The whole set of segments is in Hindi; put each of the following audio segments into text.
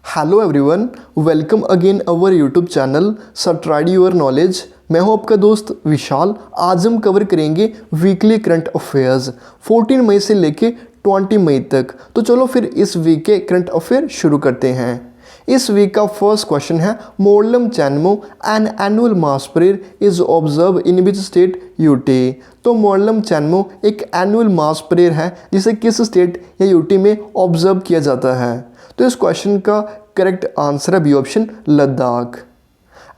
Hello everyone, welcome again our YouTube channel subscribe your knowledge. मैं हूं आपका दोस्त विशाल। आज हम कवर करेंगे वीकली करंट अफेयर्स 14 मई से लेके 20 मई तक। तो चलो फिर इस वीक के करंट अफेयर शुरू करते हैं। इस वीक का फर्स्ट क्वेश्चन है मोरलम चैनमो an annual mass parade is observe in which state UT. तो मोरलम चैनमो एक एनुअल मास परेड है जिसे किस स्टेट या यूटी में ऑब्जर्व किया जाता है। तो इस क्वेश्चन का करेक्ट आंसर है B option Ladakh.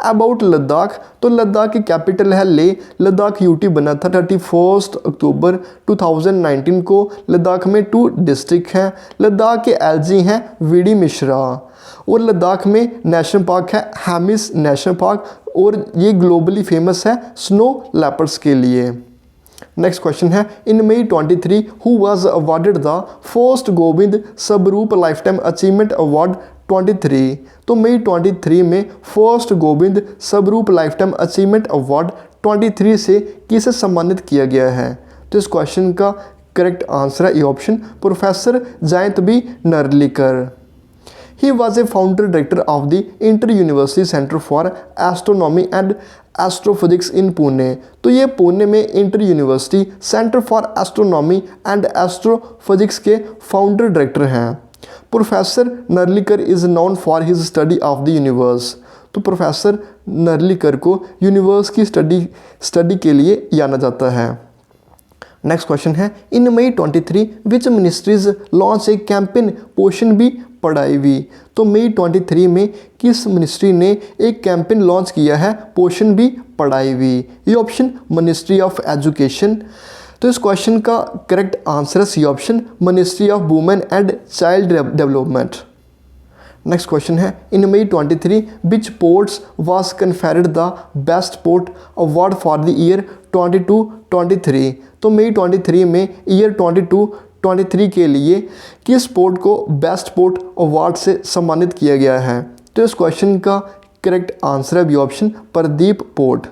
About Ladakh, तो लद्दाख की कैपिटल है ले। लद्दाख यूटी बना था 31 अक्टूबर 2019 को। लद्दाख में 2 डिस्ट्रिक्ट हैं। लद्दाख के एलजी हैं वीडी मिश्रा और लद्दाख में नेशनल पार्क है हैमिस नेशनल पार्क और ये ग्लोबली फेमस है स्नो लेपर्ड्स के लिए। नेक्स्ट क्वेश्चन है in May 23 who was awarded the first Govind Swarup life time achievement award 23। तो मई 23 में first Govind Swarup life time achievement award 23 से किसे सम्मानित किया गया है। तो इस क्वेश्चन का करेक्ट आंसर है A option professor Jayant B Narlikar. He was a founder director of the Inter-University Center for Astronomy and Astrophysics in Pune। तो ये पुणे में inter university centre for astronomy and astrophysics के फाउंडर डायरेक्टर हैं। Professor Narlikar is known for his study of the universe. तो प्रोफेसर नरलिकर को यूनिवर्स की स्टडी के लिए जाना जाता है। नेक्स्ट क्वेश्चन है in May 23 which ministries launch a campaign पोषण भी पढ़ाई भी। तो मई 23 में किस मिनिस्ट्री ने एक कैंपेन लॉन्च किया है पोषण भी पढ़ाई भी। ये ऑप्शन मिनिस्ट्री ऑफ एजुकेशन। तो इस क्वेश्चन का करेक्ट आंसर है C option ministry of women and child development. Next question है in May 23 which ports was conferred the best port award for the year 22-23। तो मई 23 में ईयर 22-23 के लिए किस पोर्ट को बेस्ट पोर्ट अवार्ड से सम्मानित किया गया है। तो इस क्वेश्चन का करेक्ट आंसर है बी ऑप्शन प्रदीप पोर्ट।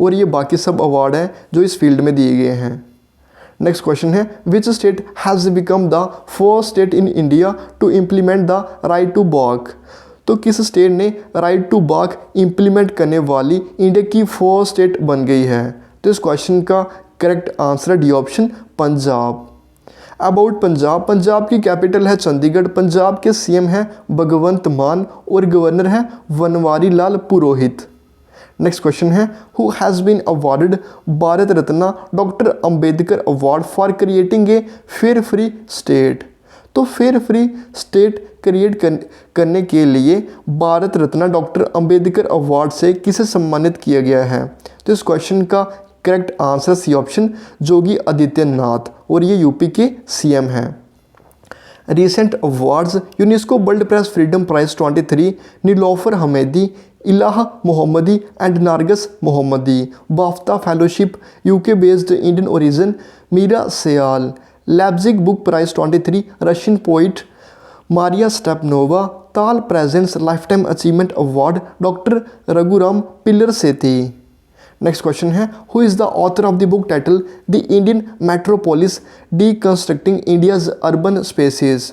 और ये बाकी सब अवार्ड हैं जो इस फील्ड में दिए गए हैं। नेक्स्ट क्वेश्चन है which state has become the first state in India to implement the right to walk. तो किस स्टेट ने राइट टू वॉक इम्प्लीमेंट करने वाली इंडिया की फर्स्ट स्टेट बन गई है। तो इस क्वेश्चन का करेक्ट आंसर है D option Punjab. About Punjab, Punjab की कैपिटल है चंडीगढ़। पंजाब के सीएम हैं भगवंत मान और गवर्नर हैं बनवारी लाल पुरोहित। नेक्स्ट क्वेश्चन है who has been awarded Bharat Ratna doctor Ambedkar award for creating a fair free state. तो फेयर फ्री स्टेट क्रिएट करने के लिए भारत रत्न डॉक्टर अंबेडकर अवार्ड से किसे सम्मानित किया गया है। तो इस क्वेश्चन का correct answer C option Yogi Adityanath और ये यूपी के सीएम हैं। Recent awards UNESCO world press freedom prize 23 Niloofar Hamedi Elaheh Mohammadi and Narges Mohammadi. BAFTA fellowship UK based Indian origin Meera Syal. Leipzig book prize 23 Russian poet Maria Stepanova. ताल प्रेजेंस life time achievement award doctor Raghuram Pillarisetti. Next question है who is the author of the book title the Indian metropolis deconstructing India's urban spaces.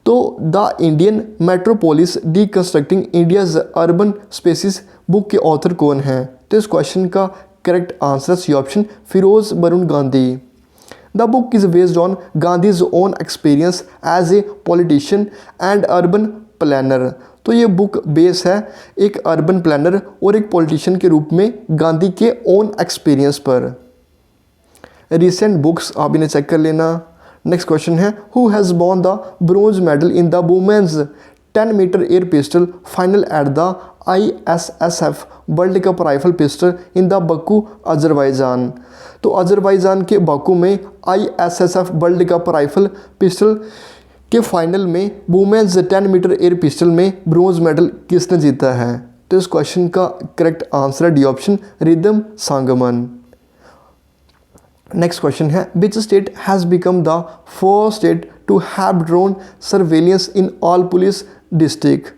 तो the Indian metropolis deconstructing India's urban spaces book के ऑथर कौन हैं। तो इस क्वेश्चन का correct answer C option Feroze Varun Gandhi. The book is based on Gandhi's own experience as a politician and urban planner. तो ये बुक बेस है एक अर्बन प्लानर और एक पॉलिटिशियन के रूप में गांधी के ओन एक्सपीरियंस पर। रिसेंट बुक्स आप इन्हें चेक कर लेना। नेक्स्ट क्वेश्चन है who has won the bronze medal in the women's 10 metre air pistol final at the ISSF world cup rifle pistol in the Baku Azerbaijan. तो अजरबैजान के बाकू में ISSF world cup rifle pistol के फाइनल में वुमेन्स 10 मीटर एयर पिस्टल में ब्रोंज मेडल किसने जीता है। तो इस क्वेश्चन का करेक्ट आंसर है D option Rhythm Sangwan. Next question है which state has become the first state to have drone surveillance in all police district.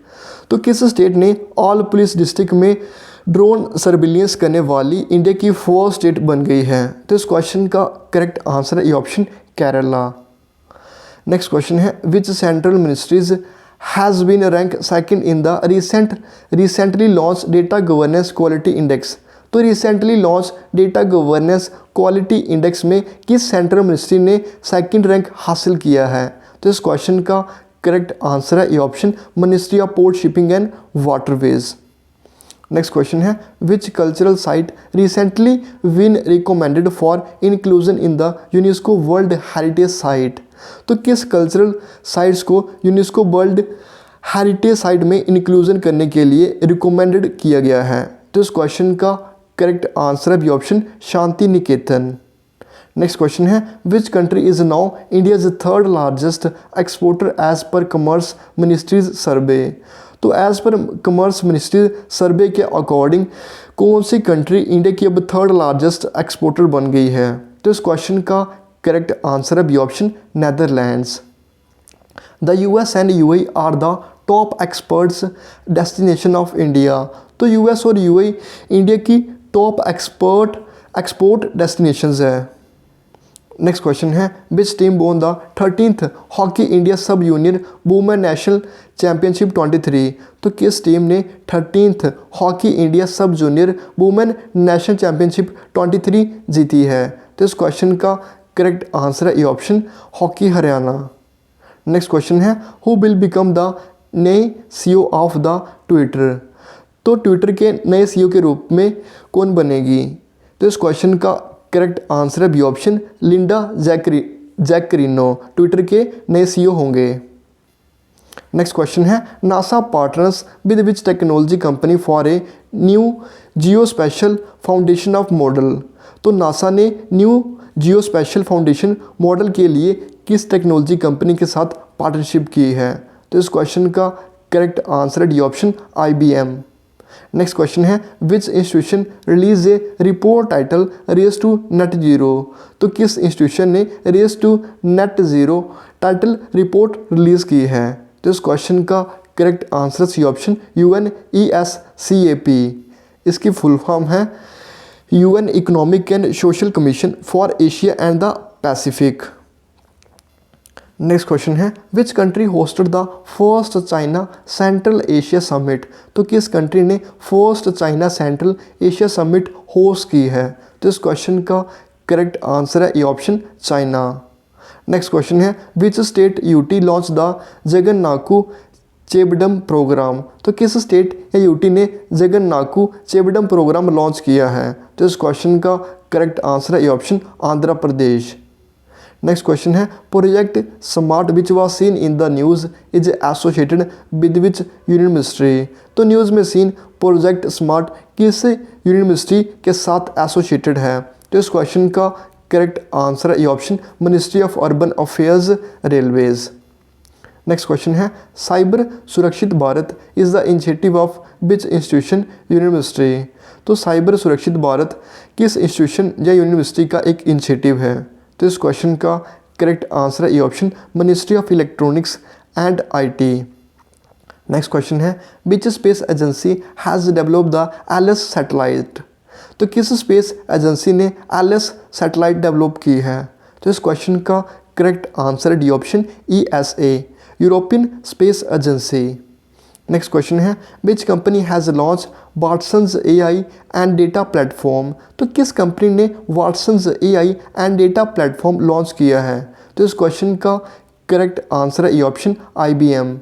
तो किस स्टेट ने ऑल पुलिस डिस्ट्रिक्ट में ड्रोन सर्वेलियंस करने वाली इंडिया की फर्स्ट स्टेट बन गई है। तो इस क्वेश्चन का करेक्ट आंसर है ये ऑप्शन केरला। नेक्स्ट क्वेश्चन है which central ministries has been ranked second in the recently launched data governance quality index। तो recently launch data governance quality index में किस सेंट्रल मिनिस्ट्री ने सेकंड रैंक हासिल किया है? तो इस क्वेश्चन का करेक्ट आंसर है ये option, ministry of port shipping and waterways. Next question है which cultural site recently been recommended for inclusion in the UNESCO world heritage site. तो किस कल्चरल साइट्स को यूनेस्को वर्ल्ड हेरिटेज साइट में इंक्लूजन करने के लिए रिकमेंडेड किया गया है? तो इस क्वेश्चन का करेक्ट आंसर है B option, Shanti Niketan. Next question है which country is now India's third largest exporter as per commerce ministry's survey. तो एज पर कॉमर्स मिनिस्ट्री सर्वे के अकॉर्डिंग कौन सी कंट्री इंडिया की अब थर्ड लार्जेस्ट एक्सपोर्टर बन गई है? तो इस क्वेश्चन का करेक्ट आंसर है B option, Netherlands. The US and UAE are the top experts destination of India. तो यूएस और यूएई इंडिया की टॉप एक्सपोर्ट डेस्टिनेशंस है। नेक्स्ट क्वेश्चन है which team won the 13th hockey India sub junior women national championship 23। तो किस टीम ने 13th hockey India sub junior women national championship 23 जीती है? तो इस क्वेश्चन का करेक्ट आंसर है A option, hockey Haryana. Next question है हु विल बिकम द नए सीईओ ऑफ द ट्विटर। तो ट्विटर के नए सीईओ के रूप में कौन बनेगी? तो इस क्वेश्चन का करेक्ट आंसर है बी ऑप्शन, लिंडा जैकरिनो ट्विटर के नए सीईओ होंगे। नेक्स्ट क्वेश्चन है NASA partners with which technology company for a new Jio special foundation of model. तो नासा ने न्यू जियो स्पेशल फाउंडेशन मॉडल के लिए किस टेक्नोलॉजी कंपनी के साथ पार्टनरशिप की है? तो इस क्वेश्चन का करेक्ट आंसर है D option, IBM। Next question है which institution release a report title race to net zero. तो किस इंस्टीट्यूशन ने race to net zero title report release की है? तो इस क्वेश्चन का correct answer C option, UNESCAP। इसकी फुल फॉर्म है UN economic and social commission for Asia and the Pacific. Next question है which country hosted the first China central Asia summit. तो किस कंट्री ने first China central Asia summit host की है? तो इस क्वेश्चन का करेक्ट आंसर है A option, China. Next question है which state UT launch the Jaganannaku Chebudam program. तो किस स्टेट या यूटी ने जगन्नाकू चेबडम प्रोग्राम लॉन्च किया है? तो इस क्वेश्चन का करेक्ट आंसर है A option, Andhra Pradesh. Next question है project smart which was seen in the news is associated with which union ministry. तो न्यूज़ में सीन प्रोजेक्ट स्मार्ट किस यूनियन मिनिस्ट्री के साथ एसोसिएटेड है? तो इस क्वेश्चन का करेक्ट आंसर है A option, ministry of urban affairs railways. Next question है साइबर सुरक्षित Bharat is the initiative of which institution union ministry. तो साइबर सुरक्षित भारत किस इंस्टीट्यूशन या यूनियन मिनिस्ट्री का एक इनिशिएटिव है? तो इस क्वेश्चन का करेक्ट आंसर है A option, ministry of electronics and IT। Next question है which space agency has developed the LS satellite. तो किस स्पेस एजेंसी ने LS सैटेलाइट डेवलप की है? तो इस क्वेश्चन का करेक्ट आंसर है D option, ESA, European space agency. Next question है which company has launch Watsons AI and data platform. तो किस कंपनी ने Watsons AI and data platform launch किया है? तो इस क्वेश्चन का करेक्ट आंसर है A option, IBM।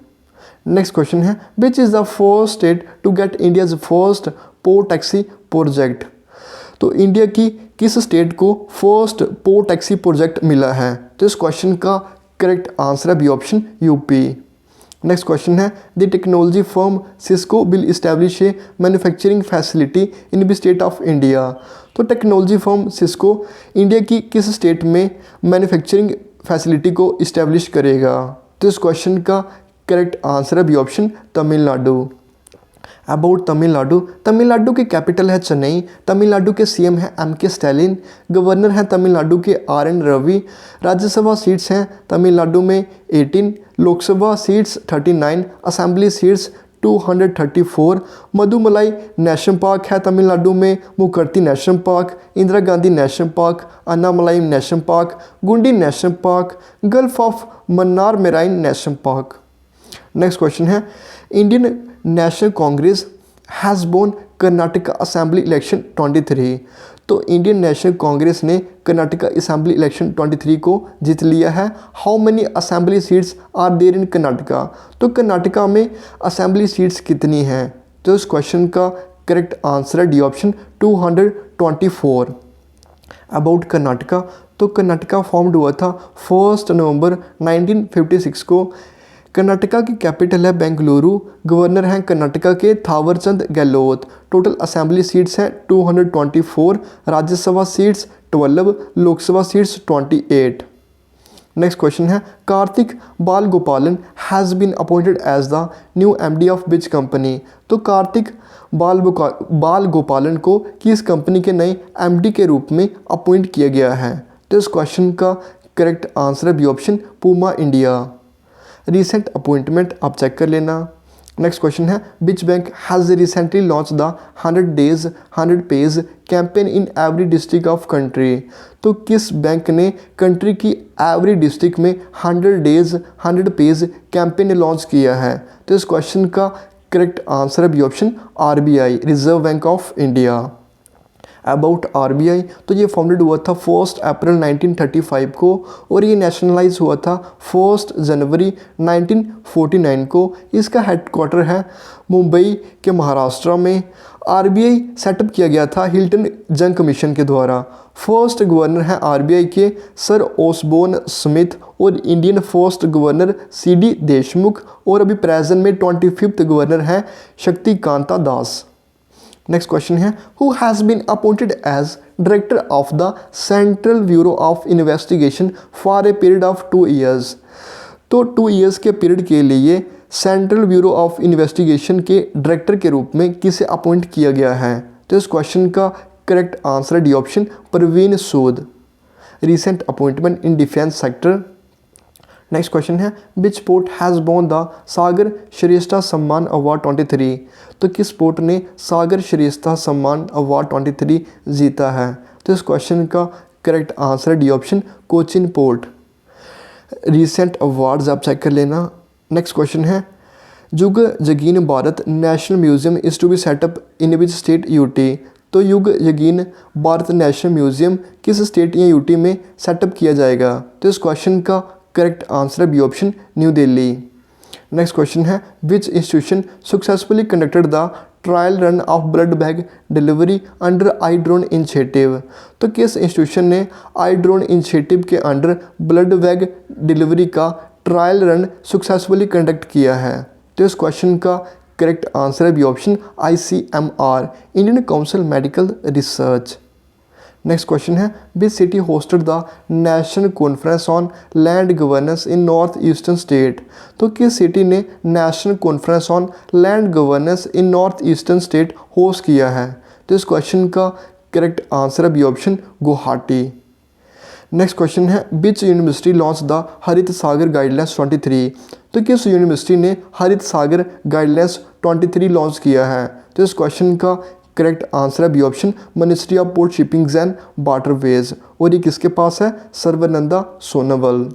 Next question है which is the first state to get India's first port taxi project. तो इंडिया की किस स्टेट को फर्स्ट पोर्ट टैक्सी प्रोजेक्ट मिला है? तो इस क्वेश्चन का करेक्ट आंसर है B option, UP। Next question है the technology firm Cisco will establish a manufacturing facility in the state of India. तो टेक्नोलॉजी फर्म सिस्को इंडिया की किस स्टेट में मैन्युफैक्चरिंग फैसिलिटी को इस्टेब्लिश करेगा? तो इस क्वेश्चन का करेक्ट आंसर है B option, Tamil Nadu. About Tamil Nadu, Tamil Nadu की कैपिटल है चेन्नई, तमिलनाडु के CM हैं MK स्टैलिन, गवर्नर हैं तमिलनाडु के RN रवि, राज्यसभा सीट्स हैं तमिलनाडु में 18, Lok Sabha seats 39, assembly seats 234, Mudumalai national park है तमिलनाडु में, Mukurthi national park, Indira Gandhi national park, Anamalai national park, Guindy national park, gulf of Mannar marine national park. Next question है, Indian national Congress has won Karnataka assembly election 23। तो इंडियन नेशनल कांग्रेस ने कर्नाटका असेंबली इलेक्शन 23 को जीत लिया है। How many assembly seats are there in Karnataka? तो कर्नाटका में असेंबली सीट्स कितनी हैं? तो इस क्वेश्चन का करेक्ट आंसर है डी ऑप्शन 224। अबाउट कर्नाटका, तो कर्नाटका फॉर्म्ड हुआ था 1 नवंबर 1956 को। कर्नाटका की कैपिटल है बेंगलुरु। गवर्नर हैं कर्नाटका के Thawarchand Gehlot. Total assembly seats हैं 224, Rajya Sabha seats 12, Lok Sabha seats 28। Next question है, Karthik Balagopalan has been appointed as the new MD of which company? तो कार्तिक बालगोपालन को किस कंपनी के नए एमडी के रूप में अपॉइंट किया गया है? तो इस क्वेश्चन का करेक्ट आंसर है B option, Puma India. Recent appointment आप चेक कर लेना। नेक्स्ट क्वेश्चन है, which bank has recently launch the 100 days 100 pays campaign in every district of country? तो किस बैंक ने कंट्री की एवरी डिस्ट्रिक्ट में 100 डेज 100 पेज कैंपेन लॉन्च किया है? तो इस क्वेश्चन का करेक्ट आंसर है B option, RBI, reserve bank of India. About RBI, तो ये फाउंडेड हुआ था 1 अप्रैल 1935 को और ये नेशनलाइज हुआ था 1 जनवरी 1949 को। इसका हेडक्वार्टर है मुंबई के महाराष्ट्र में। आरबीआई सेटअप किया गया था हिल्टन जंग कमीशन के द्वारा। फर्स्ट गवर्नर हैं आरबीआई के सर ओसबोर्न स्मिथ और Indian first governor CD Deshmukh, और अभी प्रेजेंट में 25th गवर्नर हैं शक्तिकांता दास। नेक्स्ट क्वेश्चन है, who has been appointed as director of the central bureau of investigation for a period of 2 years? तो 2 ईयर्स के पीरियड के लिए सेंट्रल ब्यूरो ऑफ इन्वेस्टिगेशन के डायरेक्टर के रूप में किसे अपॉइंट किया गया है? तो इस क्वेश्चन का correct answer D option, Parveen Sood. Recent appointment in defence sector. Next question है, which sport has won the Sagar Shrestha Samman award 23? तो किस स्पोर्ट ने सागर श्रेष्ठा सम्मान अवार्ड 23 जीता है? तो इस क्वेश्चन का correct answer D option, Cochin port. Recent awards आप चेक कर लेना। नेक्स्ट क्वेश्चन है, Yug Jageen Bharat national museum is to be set up in which state UT? तो युग जगीन भारत नेशनल म्यूजियम किस स्टेट या यूटी में सेटअप किया जाएगा? तो इस क्वेश्चन का करेक्ट आंसर है B option, New Delhi. Next question है, which institution successfully conducted the trial run of blood bag delivery under I drone initiative? तो किस इंस्टीट्यूशन ने आई ड्रोन इनिशिएटिव के अंडर ब्लड बैग डिलीवरी का ट्रायल रन सक्सेसफुली कंडक्ट किया है? तो इस क्वेश्चन का करेक्ट आंसर है B option, ICMR, Indian council medical research. Next question है, which city hosted the national conference on land governance in north eastern state? तो किस सिटी ने national conference on land governance in north eastern state host किया है? तो इस क्वेश्चन का करेक्ट आंसर है B option, Guwahati. Next question है, विच यूनिवर्सिटी लॉन्च द हरित सागर गाइडलाइंस 23? तो किस यूनिवर्सिटी ने हरित सागर गाइडलाइंस 23 लॉन्च किया है? तो इस क्वेश्चन का करेक्ट आंसर है B option, ministry of port shippings and waterways, और ये किसके पास है? सर्बानंद सोनोवाल।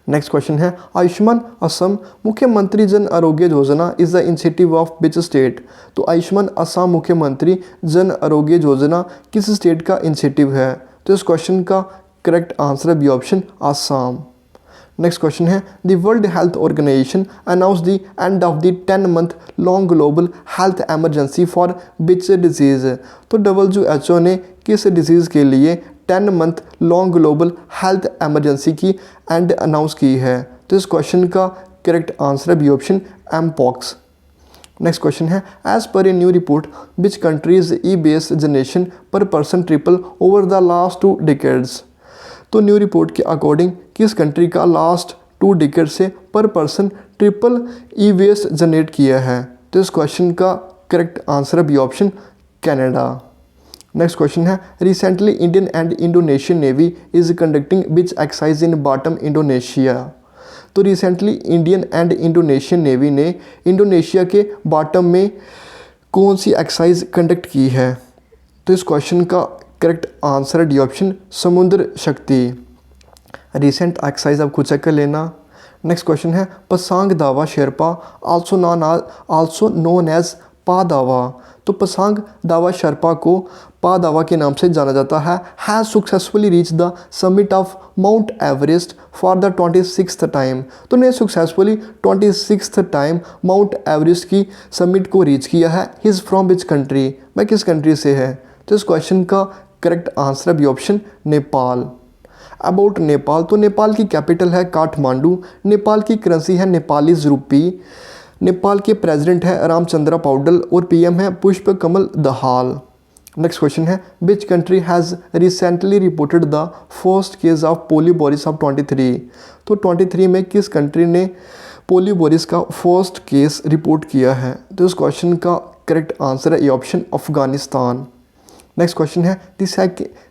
नेक्स्ट क्वेश्चन है, आयुष्मान असम मुख्यमंत्री Jan Arogya Yojana is the initiative of which state? तो आयुष्मान असम मुख्यमंत्री जन आरोग्य योजना किस स्टेट का इनिशिएटिव है? तो इस क्वेश्चन का करेक्ट आंसर है B option, Assam. Next question है, the world health organization announce the end of the 10-month long global health emergency for which disease? तो WHO ने किस डिजीज़ के लिए 10-month long global health emergency की एंड अनाउंस की है? तो इस क्वेश्चन का करेक्ट आंसर है B option, mpox. Next question है, as per a new report which countries e based generation पर person triple over the last 2 decades? तो न्यू रिपोर्ट के अकॉर्डिंग किस कंट्री का लास्ट 2 decade से पर पर्सन ट्रिपल ई-वेस्ट जनरेट किया है? तो इस क्वेश्चन का करेक्ट आंसर है B option, Canada. Next question है, recently Indian and Indonesian navy is conducting which exercise in Batam Indonesia? तो recently Indian and Indonesian navy ने इंडोनेशिया के बॉटम में कौन सी एक्सरसाइज कंडक्ट की है? तो इस क्वेश्चन का करेक्ट आंसर है डी ऑप्शन, समुद्र शक्ति। रिसेंट एक्सरसाइज आप खुद चेक कर लेना। नेक्स्ट क्वेश्चन है पसांग दावा शेरपा आल्सो नोन एज पा दावा। तो पसांग दावा शेरपा को पा दावा के नाम से जाना जाता है। Has successfully reach the summit of mount Everest for the 26th time. तो ने successfully 26th time mount Everest की समिट को रीच किया है। He is from which country, वह किस कंट्री से है। तो इस क्वेश्चन का करेक्ट आंसर है B option Nepal. About Nepal, तो नेपाल की कैपिटल है काठमांडू। नेपाल की करेंसी है नेपालीज रूपी। नेपाल के प्रेसिडेंट है रामचंद्र पौडल और पीएम है पुष्प कमल दहाल। नेक्स्ट क्वेश्चन है which country has recently reported the first case of poliovirus of 23। तो 23 में किस कंट्री ने पोलियोबोरिस का फर्स्ट केस रिपोर्ट किया है। तो इस क्वेश्चन का करेक्ट आंसर है ये ऑप्शन अफगानिस्तान। नेक्स्ट क्वेश्चन है the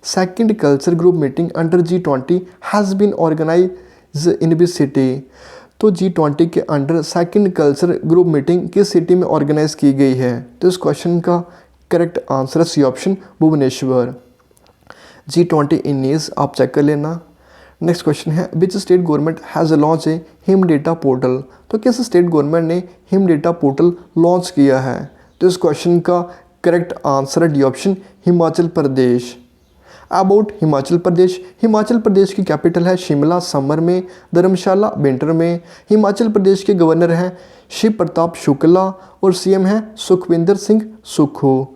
second culture group meeting under G20 has been organise in which city. तो G20 के under second culture group meeting किस सिटी में ऑर्गेनाइज की गई है। तो इस क्वेश्चन का करेक्ट आंसर है सी ऑप्शन भुवनेश्वर। G20 इनीस आप चेक कर लेना। नेक्स्ट क्वेश्चन है which state government has launch a Him data portal. तो किस स्टेट गवर्नमेंट ने हिम डेटा पोर्टल लॉन्च किया है। तो इस क्वेश्चन का करेक्ट आंसर है D option Himachal Pradesh. About Himachal Pradesh, Himachal Pradesh की कैपिटल है शिमला समर में, धर्मशाला विंटर में। हिमाचल प्रदेश के गवर्नर हैं शिव प्रताप शुक्ला और सीएम हैं सुखविंदर सिंह सुक्खू।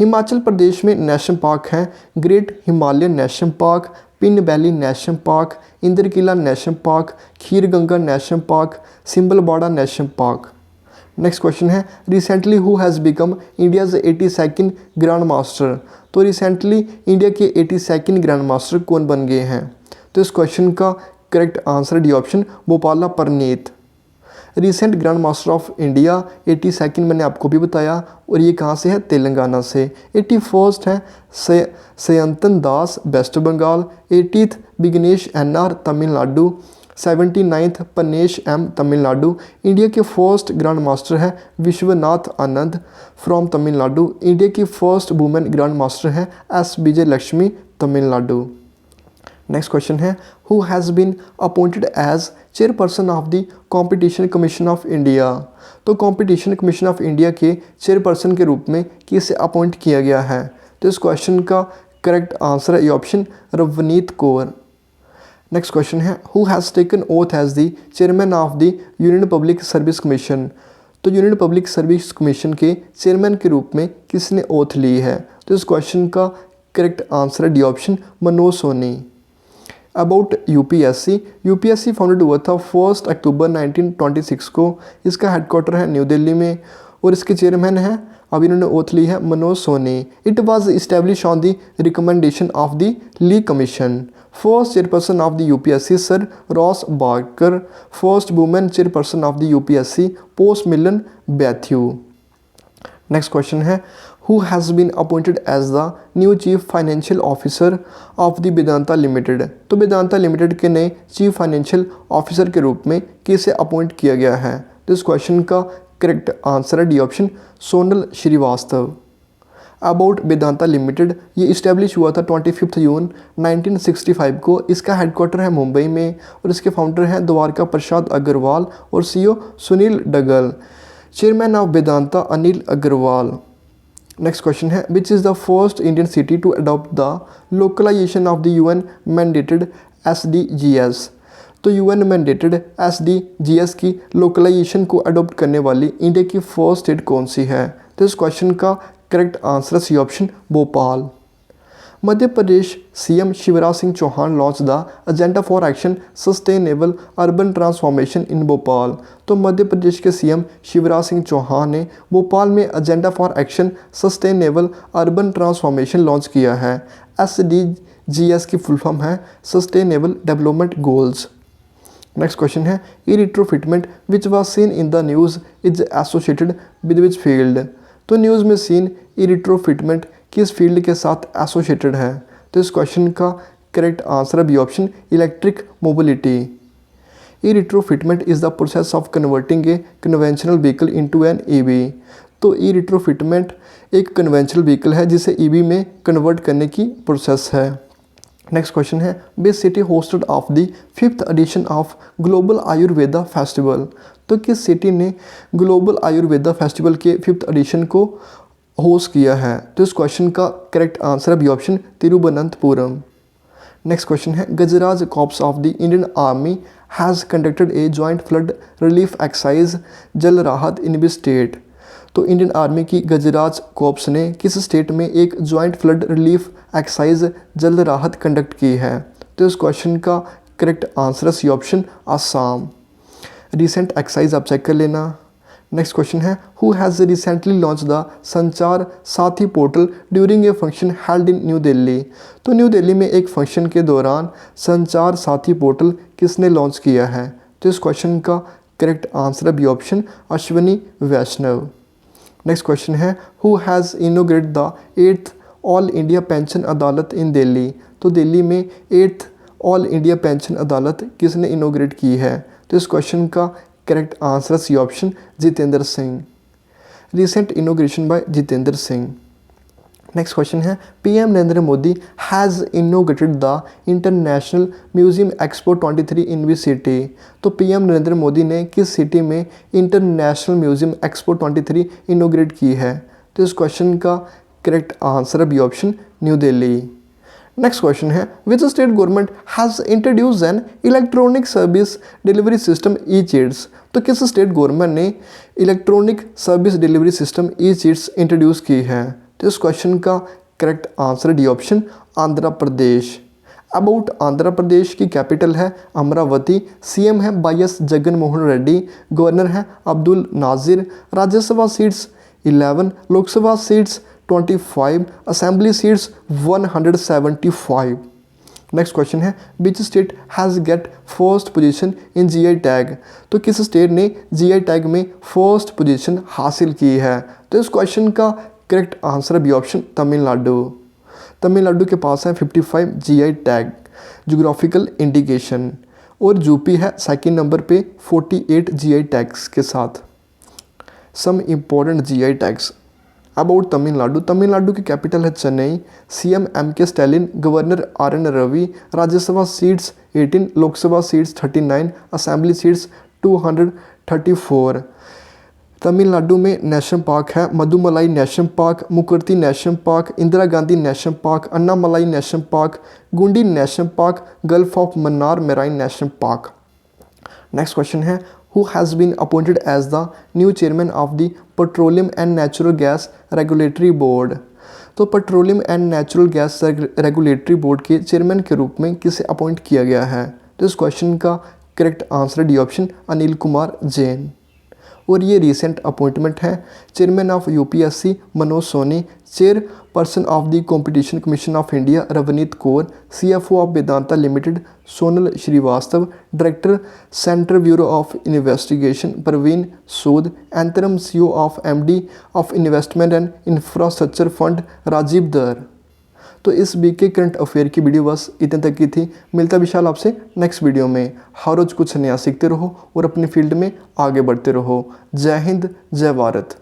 हिमाचल प्रदेश में नेशनल पार्क हैं great Himalayan national park, Pin valley national park, Inderkilla national park, Khir Ganga national park, Simbalbara national park. Next question है recently who has become India's 82nd grand master. तो रिसेंटली इंडिया के 82nd ग्रैंड मास्टर कौन बन गए हैं। तो इस क्वेश्चन का correct answer D option Vuppala Praneeth. Recent grand master of India 82nd मैंने आपको भी बताया और ये कहाँ से है, तेलंगाना से। 81st है Sayantan Das West Bengal, 80th Vignesh NR Tamil Nadu, 79th Pranesh M Tamil Nadu. India के फर्स्ट ग्रैंड मास्टर है विश्वनाथ आनंद फ्रॉम तमिलनाडु। इंडिया की फर्स्ट वुमेन ग्रैंड मास्टर है S Vijayalakshmi Tamil Nadu. Next question है who has been appointed as chairperson of the competition commission of India. तो कंपटीशन कमीशन ऑफ इंडिया के चेयरपर्सन के रूप में किसे अपॉइंट किया गया है। तो इस क्वेश्चन का करेक्ट आंसर है ये option Ravneet Kaur. Next question है who has taken oath as the chairman of the union public service commission. तो यूनियन पब्लिक सर्विस कमीशन के चेयरमैन के रूप में किसने ओथ ली है। तो इस क्वेश्चन का करेक्ट आंसर है D option Manoj Soni. About UPSC founded हुआ था 1 अक्टूबर 1926 को। इसका हेडक्वार्टर है न्यू दिल्ली में और इसके चेयरमैन हैं अब इन्होंने ओथ ली है Manoj Soni. It was establish on the recommendation of the Lee commission. First chairperson of the UPSC sir Ross Barker, first women chairperson of the UPSC post Millian Bethew. Next question है who has been appointed as the new chief financial officer of the Vedanta limited. तो वेदांता लिमिटेड के नए चीफ फाइनेंशियल ऑफिसर के रूप में किसे अपॉइंट किया गया है। तो इस क्वेश्चन का करेक्ट आंसर है D option Sonal Srivastava. About Vedanta limited, ये इस्टेब्लिश हुआ था 25 जून 1965 को। इसका हेडक्वार्टर है मुंबई में और इसके फाउंडर हैं द्वारका प्रसाद अग्रवाल और CEO Sunil Duggal. Chairman of Vedanta Anil Agarwal. Next question है which is the first Indian city to adopt the localisation of the UN mandated SDGs। तो UN मैंडेटेड SDGs की लोकलाइजेशन को अडॉप्ट करने वाली इंडिया की फर्स्ट स्टेट कौन सी है। तो इस क्वेश्चन का correct answer C option Bhopal. Madhya Pradesh CM Shivraj Singh Chouhan launch the agenda for action sustainable urban transformation in Bhopal. तो मध्य प्रदेश के सीएम शिवराज सिंह चौहान ने भोपाल में agenda for action sustainable urban transformation launch किया है। SDGs की फुल फॉर्म है sustainable development goals. Next question है E retrofitment which was seen in the news is associated with which field. तो न्यूज़ में सीन ई रिट्रोफिटमेंट किस फील्ड के साथ एसोसिएटेड है। तो इस क्वेश्चन का करेक्ट आंसर है B option electric mobility. E retrofitment is the process of converting a conventional vehicle into an EV। तो ई रिट्रोफिटमेंट एक कन्वेंशनल व्हीकल है जिसे EV में कन्वर्ट करने की प्रोसेस है। नेक्स्ट क्वेश्चन है which city hosted of the 5th edition of global Ayurveda festival. तो किस सिटी ने ग्लोबल आयुर्वेदा फेस्टिवल के 5th एडिशन को होस्ट किया है। तो इस क्वेश्चन का करेक्ट आंसर है B option Thiruvananthapuram. Next question है Gajraj corps of the Indian army has conducted a joint flood relief exercise Jal Rahat in which state. तो इंडियन आर्मी की गजराज कॉर्प्स ने किस स्टेट में एक joint flood relief exercise Jal राहत कंडक्ट की है। तो इस क्वेश्चन का करेक्ट आंसर है C option Assam. Recent exercise आप चेक कर लेना। नेक्स्ट क्वेश्चन है who has recently launch the Sanchar Saathi portal during a function held in new Delhi. तो न्यू दिल्ली में एक फंक्शन के दौरान संचार साथी पोर्टल किसने लॉन्च किया है। तो इस क्वेश्चन का करेक्ट आंसर है बी ऑप्शन अश्विनी वैष्णव। नेक्स्ट क्वेश्चन है who has inaugurated the 8th all India pension अदालत इन दिल्ली। तो दिल्ली में 8th ऑल इंडिया पेंशन अदालत किसने इनोग्रेट की है। तो इस क्वेश्चन का correct answer C option Jitendra Singh. Recent inauguration by Jitendra Singh. Next question है PM Narendra Modi has inaugurated the international museum expo 23 in which city. तो पीएम नरेंद्र मोदी ने किस सिटी में इंटरनेशनल म्यूजियम एक्सपो 23 इनोग्रेट की है। तो इस क्वेश्चन का करेक्ट आंसर है B option New Delhi. Next question है which state government has introduce an electronic service delivery system E chits. तो किस स्टेट गवर्नमेंट ने electronic service delivery system E chits introduce की है। तो इस क्वेश्चन का correct answer D option Andhra Pradesh. About Andhra Pradesh की कैपिटल है अमरावती, सीएम है वाई.एस. जगन मोहन रेड्डी, गवर्नर है Abdul Nazeer, Rajya Sabha seats 11, Lok Sabha seats 25, assembly seats 175। Next question है which state has got first position in GI tag. तो किस स्टेट ने जीआई टैग में फर्स्ट पोजीशन हासिल की है। तो इस क्वेश्चन का करेक्ट आंसर है बी ऑप्शन तमिलनाडु। तमिलनाडु के पास है 55 जीआई टैग जोग्राफिकल इंडिकेशन और यूपी है सेकंड नंबर पे 48 जीआई टैग्स के साथ। Some important GI tags about Tamil Nadu. Tamil Nadu की कैपिटल है Chennai, CM M K. Stalin, governor R N. Ravi, Rajya Sabha seats 18, Lok Sabha seats 39, assembly seats 234। Tamil Nadu में नेशनल पार्क है Mudumalai national park, Mukurthi national park, Indira Gandhi national park, Anamalai national park, Guindy national park, gulf of Mannar marine national park. Next question है who has been appointed as the new chairman of the Petroleum and Natural Gas Regulatory Board। तो petroleum and natural gas regulatory board के चेयरमैन के रूप में किसे अपॉइंट किया गया है। तो इस क्वेश्चन का correct answer D option Anil Kumar Jain. और ये रिसेंट अपॉइंटमेंट है chairman of UPSC Manoj Soni, chairperson of the competition commission of India Ravneet Kaur, CFO of Vedanta limited Sonal Srivastava, director central bureau of investigation Praveen Sood, interim CEO of MD of investment and infrastructure fund Rajiv Dar. तो इस वीक के करंट अफेयर की वीडियो बस इतने तक की थी। मिलता विशाल आपसे नेक्स्ट वीडियो में। हर रोज़ कुछ नया सीखते रहो और अपनी फील्ड में आगे बढ़ते रहो। जय हिंद, जय भारत।